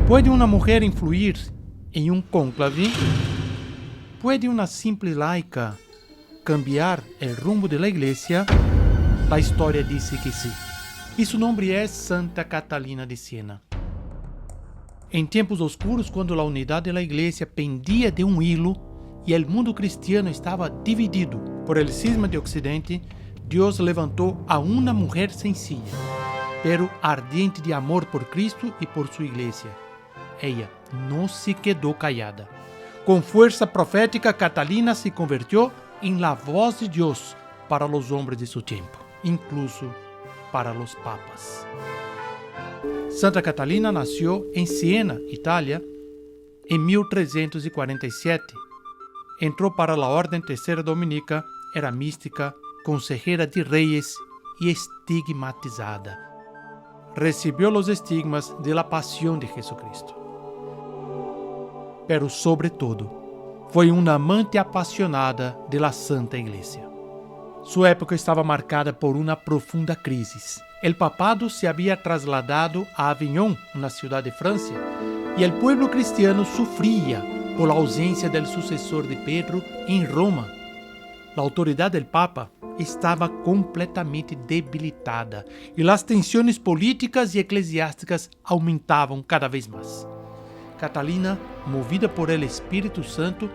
¿Puede una mujer influir en un cónclave? ¿Puede una simple laica cambiar el rumbo de la iglesia? La historia dice que sí. Y su nombre es Santa Catalina de Siena. En tiempos oscuros, cuando la unidad de la iglesia pendía de un hilo y el mundo cristiano estaba dividido por el cisma de Occidente, Dios levantó a una mujer sencilla, pero ardiente de amor por Cristo y por su iglesia. Ella no se quedó callada. Con fuerza profética, Catalina se convirtió en la voz de Dios para los hombres de su tiempo, incluso para los papas. Santa Catalina nació en Siena, Italia, en 1347. Entró para la Orden Tercera Dominica, era mística, consejera de reyes y estigmatizada. Recibió los estigmas de la pasión de Jesucristo. Pero sobre todo, foi uma amante apaixonada da Santa Iglesia. Sua época estava marcada por uma profunda crise. El papado se había trasladado a Avignon, una ciudad de Francia, y el pueblo cristiano sufría por la ausencia del sucesor de Pedro en Roma. La autoridad del Papa estaba completamente debilitada y las tensiones políticas y eclesiásticas aumentaban cada vez más. Catalina, movida por el Espíritu Santo,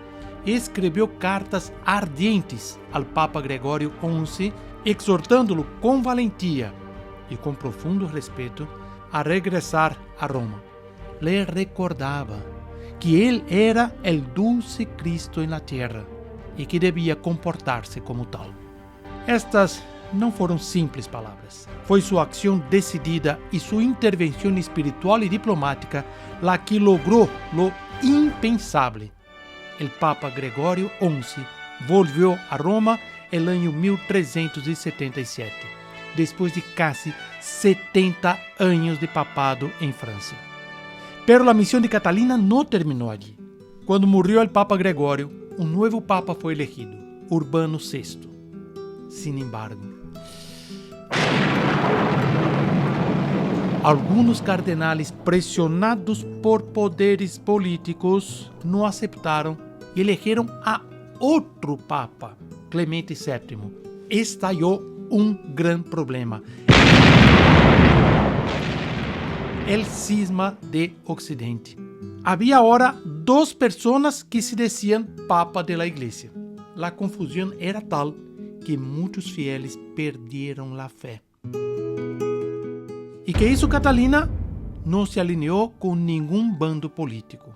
escreveu cartas ardientes al Papa Gregório XI, exortándolo com valentia e com profundo respeito a regressar a Roma. Le recordava que ele era el dulce Cristo en la tierra e que debia comportar-se como tal. Estas não foram simples palavras. Foi sua ação decidida e sua intervenção espiritual e diplomática la que logrou lo impensável. El Papa Gregório XI volvió a Roma el año 1377, después de casi 70 años de papado en Francia. Pero la misión de Catalina no terminó allí. Cuando murió el Papa Gregório, un nuevo Papa fue elegido, Urbano VI. Sin embargo, algunos cardenales presionados por poderes políticos no aceptaron y eligieron a otro papa, Clemente VII. Estalló un gran problema: el cisma de Occidente. Había ahora dos personas que se decían papa de la iglesia. La confusión era tal que muchos fieles perdieron la fe. ¿Y qué hizo Catalina? No se alineó con ningún bando político.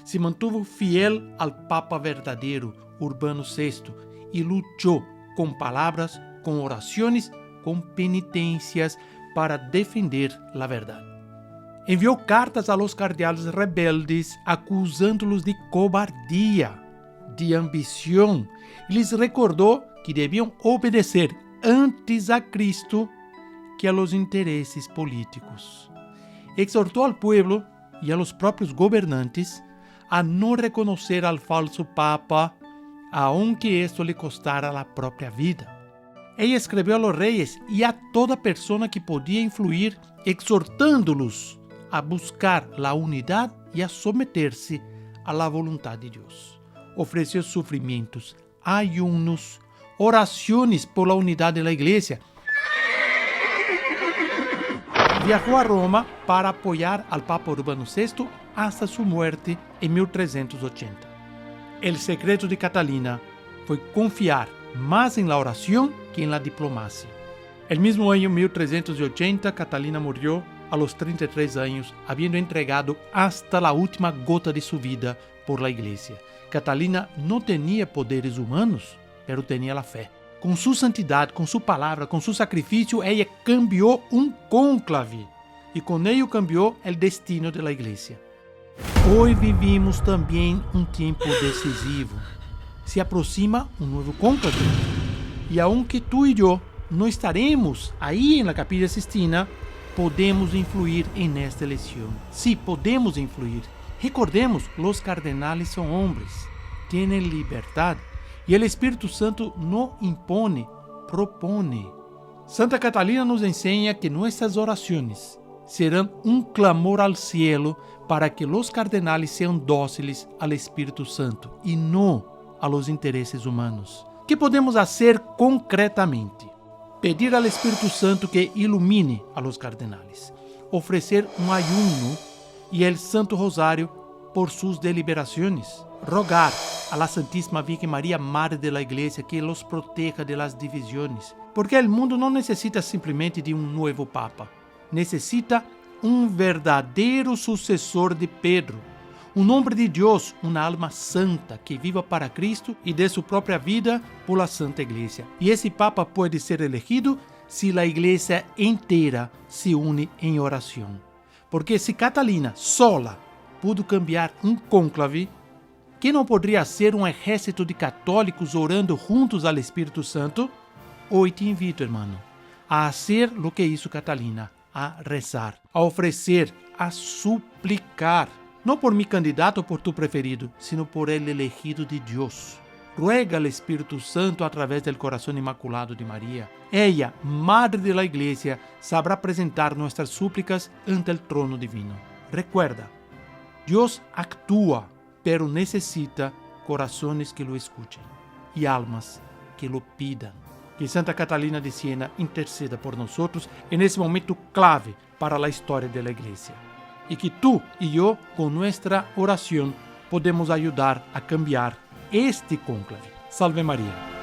Se mantuvo fiel al Papa verdadero, Urbano VI, y luchó con palabras, con oraciones, con penitencias para defender la verdad. Envió cartas a los cardeales rebeldes acusándolos de cobardía, de ambición, y les recordó que debían obedecer antes a Cristo que a los intereses políticos. Exhortó al pueblo y a los propios gobernantes a no reconocer al falso papa, aunque esto le costara la propia vida. Ella escribió a los reyes y a toda persona que podía influir, exhortándolos a buscar la unidad y a someterse a la voluntad de Dios. Ofreció sufrimientos, ayunos, oraciones por la unidad de la iglesia. Viajó a Roma para apoyar al Papa Urbano VI hasta su muerte en 1380. El secreto de Catalina fue confiar más en la oración que en la diplomacia. El mismo año 1380, Catalina murió a los 33 años, habiendo entregado hasta la última gota de su vida por la iglesia. Catalina no tenía poderes humanos, pero tenía la fe. Com sua santidade, com sua palavra, com seu sacrifício, ela cambiou um cónclave e com ele cambiou o destino da igreja. Hoje vivimos também um tempo decisivo. Se aproxima um novo cónclave. E aunque tu e eu não estaremos aí na Capilla Sistina, podemos influir en esta eleição. Sí, podemos influir. Recordemos, los cardenales são homens, têm liberdade. E o Espírito Santo não impone, propone. Santa Catalina nos ensina que nossas orações, serán un clamor al cielo para que los cardenales sean dóciles al Espíritu Santo y no a los intereses humanos. ¿Qué podemos hacer concretamente? Pedir al Espíritu Santo que ilumine a los cardenales, ofrecer un ayuno y el Santo Rosario por sus deliberaciones, rogar a la Santísima Virgen María, Madre de la Iglesia, que los proteja de las divisiones, porque el mundo no necesita simplemente de un nuevo Papa, necesita un verdadero sucesor de Pedro, un hombre de Dios, una alma santa que viva para Cristo y dé su propia vida por la Santa Iglesia. Y ese Papa puede ser elegido si la Iglesia entera se une en oración. Porque si Catalina sola pudo cambiar un cónclave, ¿qué no podría ser un ejército de católicos orando juntos al Espíritu Santo? Hoy te invito, hermano, a hacer lo que hizo Catalina, a rezar, a ofrecer, a suplicar, no por mi candidato o por tu preferido, sino por el elegido de Dios. Ruega al Espíritu Santo a través del corazón inmaculado de María. Ella, Madre de la Iglesia, sabrá presentar nuestras súplicas ante el trono divino. Recuerda, Dios actúa, pero necesita corazones que lo escuchen y almas que lo pidan. Que Santa Catalina de Siena interceda por nosotros en ese momento clave para la historia de la Iglesia. Y que tú y yo, con nuestra oración, podemos ayudar a cambiar este cónclave. Salve María.